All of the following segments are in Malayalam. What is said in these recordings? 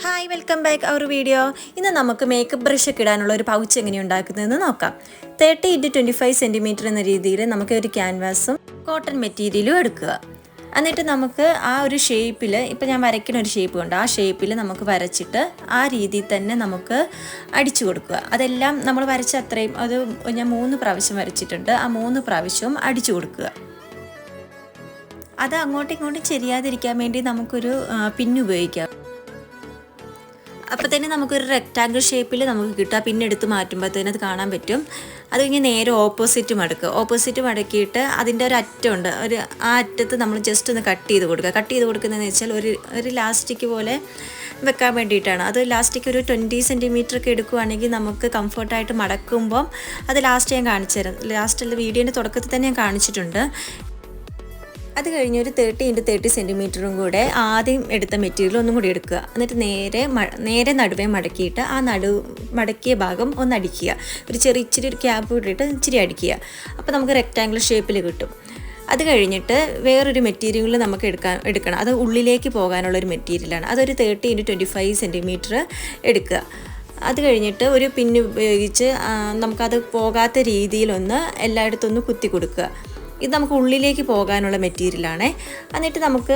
Hi welcome back our video. ഇന്ന് നമുക്ക് മേക്കപ്പ് ബ്രഷ് ഒക്കെ ഇടാനുള്ള ഒരു പൗച്ച് എങ്ങനെയാണ് ഉണ്ടാക്കുന്നതെന്ന് നോക്കാം. 30x25 സെൻറ്റിമീറ്റർ എന്ന രീതിയിൽ നമുക്ക് ഒരു ക്യാൻവാസും കോട്ടൺ മെറ്റീരിയലും എടുക്കുക. എന്നിട്ട് നമുക്ക് ആ ഒരു ഷേപ്പിൽ, ഇപ്പോൾ ഞാൻ വരയ്ക്കുന്ന ഒരു ഷേപ്പ് കൊണ്ട് ആ ഷേപ്പിൽ നമുക്ക് വരച്ചിട്ട് ആ രീതിയിൽ തന്നെ നമുക്ക് അടിച്ചു കൊടുക്കുക. അതെല്ലാം നമ്മൾ വരച്ച അത്രയും, അത് ഞാൻ 3 പ്രാവശ്യം വരച്ചിട്ടുണ്ട്. ആ 3 പ്രാവശ്യവും അടിച്ചു കൊടുക്കുക. അത് അങ്ങോട്ടും ഇങ്ങോട്ടും ചെരിയാതിരിക്കാൻ വേണ്ടി നമുക്കൊരു പിന്ന് ഉപയോഗിക്കാം. അപ്പോൾ തന്നെ നമുക്കൊരു റെക്റ്റാങ്കിൾ ഷേപ്പിൽ നമുക്ക് കിട്ടുക. പിന്നെ എടുത്ത് മാറ്റുമ്പോഴത്തേനും അത് കാണാൻ പറ്റും. അത് കഴിഞ്ഞ് നേരെ ഓപ്പോസിറ്റ് മടക്കിയിട്ട് അതിൻ്റെ ഒരു അറ്റമുണ്ട്, ആ അറ്റത്ത് നമ്മൾ ജസ്റ്റ് ഒന്ന് കട്ട് ചെയ്ത് കൊടുക്കുക. കട്ട് ചെയ്ത് കൊടുക്കുന്നതെന്ന് വെച്ചാൽ ഒരു ലാസ്റ്റിക് പോലെ വെക്കാൻ വേണ്ടിയിട്ടാണ്. അത് ലാസ്റ്റിക് ഒരു 20 സെൻറ്റിമീറ്റർ ഒക്കെ എടുക്കുകയാണെങ്കിൽ നമുക്ക് കംഫർട്ടായിട്ട് മടക്കുമ്പം അത് ലാസ്റ്റ് ഞാൻ കാണിച്ചു തരാം. ലാസ്റ്റ് വീഡിയോൻ്റെ തുടക്കത്തിൽ തന്നെ ഞാൻ കാണിച്ചിട്ടുണ്ട്. അത് കഴിഞ്ഞ് ഒരു 30x30 സെൻറ്റിമീറ്ററും കൂടെ ആദ്യം എടുത്ത മെറ്റീരിയൽ ഒന്നും കൂടി എടുക്കുക. എന്നിട്ട് നേരെ നടുവേ മടക്കിയിട്ട് ആ മടക്കിയ ഭാഗം ഒന്ന് അടിക്കുക. ഇച്ചിരി ഒരു ക്യാപ്പ് ഇട്ടിട്ട് ഇച്ചിരി അടിക്കുക. അപ്പോൾ നമുക്ക് റെക്റ്റാങ്കിൾ ഷേപ്പിൽ കിട്ടും. അത് കഴിഞ്ഞിട്ട് വേറൊരു മെറ്റീരിയൽ നമുക്ക് എടുക്കണം. അത് ഉള്ളിലേക്ക് പോകാനുള്ളൊരു മെറ്റീരിയലാണ്. അതൊരു 30x25 സെൻറ്റിമീറ്റർ എടുക്കുക. അത് കഴിഞ്ഞിട്ട് ഒരു പിന്ന് ഉപയോഗിച്ച് നമുക്കത് പോകാത്ത രീതിയിലൊന്ന് എല്ലായിടത്തും ഒന്ന് കുത്തി കൊടുക്കുക. ഇത് നമുക്ക് ഉള്ളിലേക്ക് പോകാനുള്ള മെറ്റീരിയലാണ്. എന്നിട്ട് നമുക്ക്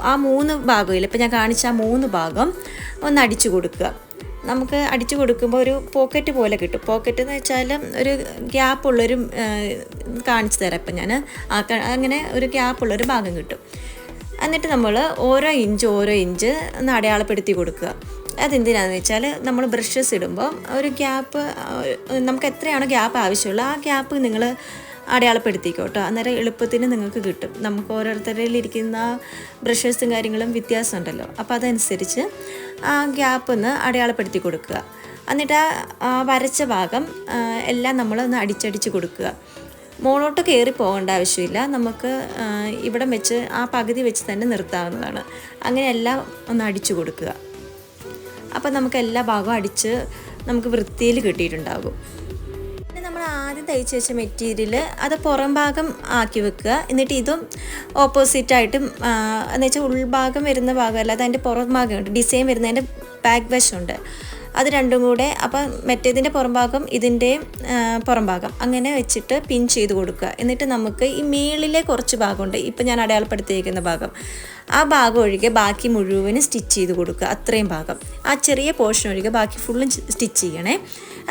ആ 3 ഭാഗമില്ല, ഇപ്പോൾ ഞാൻ കാണിച്ച ആ 3 ഭാഗം ഒന്ന് അടിച്ചു കൊടുക്കുക. നമുക്ക് അടിച്ചു കൊടുക്കുമ്പോൾ ഒരു പോക്കറ്റ് പോലെ കിട്ടും. പോക്കറ്റ് എന്ന് വെച്ചാൽ ഒരു ഗ്യാപ്പുള്ളൊരു, കാണിച്ചു തരാം ഇപ്പം ഞാൻ. അങ്ങനെ ഒരു ഗ്യാപ്പുള്ളൊരു ഭാഗം കിട്ടും. എന്നിട്ട് നമ്മൾ ഓരോ ഇഞ്ച് ഒന്ന് അടയാളപ്പെടുത്തി കൊടുക്കുക. അതെന്തിനാണെന്ന് വെച്ചാൽ നമ്മൾ ബ്രഷസ് ഇടുമ്പോൾ ഒരു ഗ്യാപ്പ്, നമുക്ക് എത്രയാണോ ഗ്യാപ്പ് ആവശ്യമുള്ളത് ആ ഗ്യാപ്പ് നിങ്ങൾ അടയാളപ്പെടുത്തിക്കോട്ടോ. അന്നേരം എളുപ്പത്തിന് നിങ്ങൾക്ക് കിട്ടും. നമുക്ക് ഓരോരുത്തരിൽ ഇരിക്കുന്ന ബ്രഷസും കാര്യങ്ങളും വ്യത്യാസമുണ്ടല്ലോ. അപ്പോൾ അതനുസരിച്ച് ആ ഗ്യാപ്പ് ഒന്ന് അടയാളപ്പെടുത്തി കൊടുക്കുക. എന്നിട്ട് ആ വരച്ച ഭാഗം എല്ലാം നമ്മളൊന്ന് അടിച്ചടിച്ച് കൊടുക്കുക. മുകളോട്ട് കയറി പോകേണ്ട ആവശ്യമില്ല. നമുക്ക് ഇവിടെ വെച്ച് ആ പകുതി വെച്ച് തന്നെ നിർത്താവുന്നതാണ്. അങ്ങനെ എല്ലാം ഒന്ന് അടിച്ചു കൊടുക്കുക. അപ്പോൾ നമുക്ക് എല്ലാ ഭാഗവും അടിച്ച് നമുക്ക് വൃത്തിയിൽ കിട്ടിയിട്ടുണ്ടാകും. നമ്മൾ ആദ്യം തയ്ച്ച് വെച്ച മെറ്റീരിയൽ അത് പുറം ഭാഗം ആക്കി വെക്കുക. എന്നിട്ട് ഇതും ഓപ്പോസിറ്റായിട്ടും, എന്ന് വെച്ചാൽ ഉൾഭാഗം വരുന്ന ഭാഗമല്ല, അത് അതിൻ്റെ പുറം ഭാഗമുണ്ട്, ഡിസൈൻ വരുന്നതിൻ്റെ ബാക്ക് വശമുണ്ട്. അത് രണ്ടും കൂടെ, അപ്പം മറ്റേതിൻ്റെ പുറം ഭാഗം ഇതിൻ്റെ പുറം ഭാഗം അങ്ങനെ വെച്ചിട്ട് പിൻ ചെയ്ത് കൊടുക്കുക. എന്നിട്ട് നമുക്ക് ഈ മേളിലെ കുറച്ച് ഭാഗമുണ്ട്, ഇപ്പം ഞാൻ അടയാളപ്പെടുത്തിയിരിക്കുന്ന ഭാഗം, ആ ഭാഗം ഒഴികെ ബാക്കി മുഴുവനും സ്റ്റിച്ച് ചെയ്ത് കൊടുക്കുക. അത്രയും ഭാഗം, ആ ചെറിയ പോർഷൻ ഒഴികെ ബാക്കി ഫുള്ളും സ്റ്റിച്ച് ചെയ്യണേ.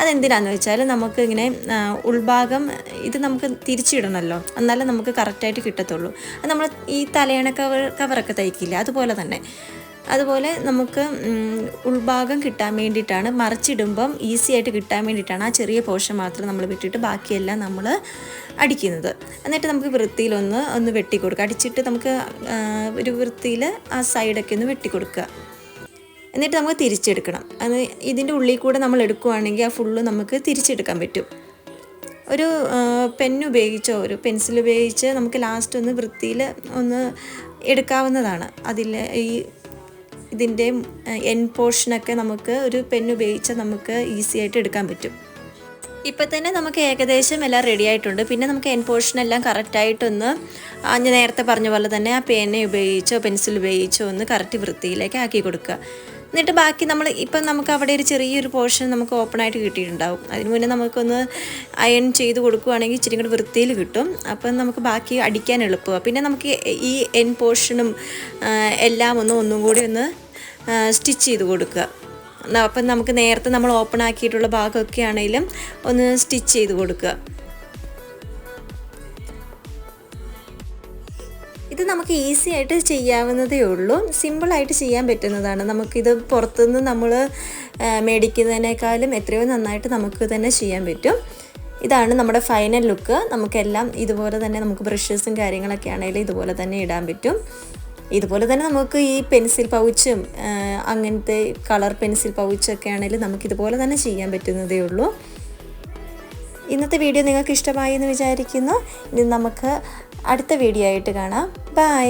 അതെന്തിനാണെന്ന് വെച്ചാൽ നമുക്ക് ഇങ്ങനെ ഉൾഭാഗം ഇത് നമുക്ക് തിരിച്ചിടണമല്ലോ, എന്നാലേ നമുക്ക് കറക്റ്റായിട്ട് കിട്ടത്തുള്ളൂ. അത് നമ്മൾ ഈ തലയണ കവറൊക്കെ തയ്ക്കില്ല, അതുപോലെ നമുക്ക് ഉൾഭാഗം കിട്ടാൻ വേണ്ടിയിട്ടാണ്, മറിച്ചിടുമ്പം ഈസി ആയിട്ട് കിട്ടാൻ വേണ്ടിയിട്ടാണ് ആ ചെറിയ പോർഷൻ മാത്രം നമ്മൾ വിട്ടിട്ട് ബാക്കിയെല്ലാം നമ്മൾ അടിക്കുന്നത്. എന്നിട്ട് നമുക്ക് വൃത്തിയിലൊന്ന് വെട്ടിക്കൊടുക്കുക. അടിച്ചിട്ട് നമുക്ക് ഒരു വൃത്തിയിൽ ആ സൈഡൊക്കെ ഒന്ന് വെട്ടിക്കൊടുക്കുക. എന്നിട്ട് നമുക്ക് തിരിച്ചെടുക്കണം. അത് ഇതിൻ്റെ ഉള്ളിൽ കൂടെ നമ്മൾ എടുക്കുകയാണെങ്കിൽ ആ ഫുള്ള് നമുക്ക് തിരിച്ചെടുക്കാൻ പറ്റും. ഒരു പെന്ന് ഉപയോഗിച്ചോ ഒരു പെൻസിൽ ഉപയോഗിച്ച് നമുക്ക് ലാസ്റ്റ് ഒന്ന് വൃത്തിയിൽ ഒന്ന് എടുക്കാവുന്നതാണ്. ഇതിൻ്റെ എൻ പോർഷനൊക്കെ നമുക്ക് ഒരു പെന്ന് ഉപയോഗിച്ച് നമുക്ക് ഈസി ആയിട്ട് എടുക്കാൻ പറ്റും. ഇപ്പം തന്നെ നമുക്ക് ഏകദേശം എല്ലാം റെഡി ആയിട്ടുണ്ട്. പിന്നെ നമുക്ക് എൻ പോർഷനെല്ലാം കറക്റ്റായിട്ടൊന്ന് ഞാൻ നേരത്തെ പറഞ്ഞ പോലെ തന്നെ ആ പേന ഉപയോഗിച്ചോ പെൻസിൽ ഉപയോഗിച്ചോ ഒന്ന് കറക്റ്റ് വൃത്തിയിലേക്ക് ആക്കി കൊടുക്കുക. എന്നിട്ട് ബാക്കി നമുക്ക് അവിടെ ഒരു ചെറിയൊരു പോർഷൻ നമുക്ക് ഓപ്പണായിട്ട് കിട്ടിയിട്ടുണ്ടാവും. അതിന് മുന്നേ നമുക്കൊന്ന് അയൺ ചെയ്ത് കൊടുക്കുകയാണെങ്കിൽ ഇച്ചിരി കൂടി വൃത്തിയിൽ കിട്ടും. അപ്പം നമുക്ക് ബാക്കി അടിക്കാൻ എളുപ്പമാണ്. പിന്നെ നമുക്ക് ഈ എൻ പോർഷനും എല്ലാം ഒന്നും കൂടി ഒന്ന് സ്റ്റിച്ച് ചെയ്ത് കൊടുക്കുക. അപ്പം നമുക്ക് നേരത്തെ നമ്മൾ ഓപ്പൺ ആക്കിയിട്ടുള്ള ഭാഗമൊക്കെ ആണെങ്കിലും ഒന്ന് സ്റ്റിച്ച് ചെയ്ത് കൊടുക്കുക. ഇത് നമുക്ക് ഈസി ആയിട്ട് ചെയ്യാവുന്നതേ ഉള്ളൂ, സിമ്പിളായിട്ട് ചെയ്യാൻ പറ്റുന്നതാണ്. നമുക്കിത് പുറത്തുനിന്ന് നമ്മൾ മേടിക്കുന്നതിനേക്കാളും എത്രയോ നന്നായിട്ട് നമുക്ക് തന്നെ ചെയ്യാൻ പറ്റും. ഇതാണ് നമ്മുടെ ഫൈനൽ ലുക്ക്. നമുക്കെല്ലാം ഇതുപോലെ തന്നെ നമുക്ക് ബ്രഷസും കാര്യങ്ങളൊക്കെ ആണെങ്കിലും ഇതുപോലെ തന്നെ ഇടാൻ പറ്റും. ഇതുപോലെ തന്നെ നമുക്ക് ഈ പെൻസിൽ പൗച്ചും അങ്ങനത്തെ കളർ പെൻസിൽ പൗച്ചൊക്കെ ആണെങ്കിലും നമുക്കിതുപോലെ തന്നെ ചെയ്യാൻ പറ്റുന്നതേ ഉള്ളൂ. ഇന്നത്തെ വീഡിയോ നിങ്ങൾക്ക് ഇഷ്ടമായി എന്ന് വിചാരിക്കുന്നു. ഇനി നമുക്ക് അടുത്ത വീഡിയോ ആയിട്ട് കാണാം. ബൈ.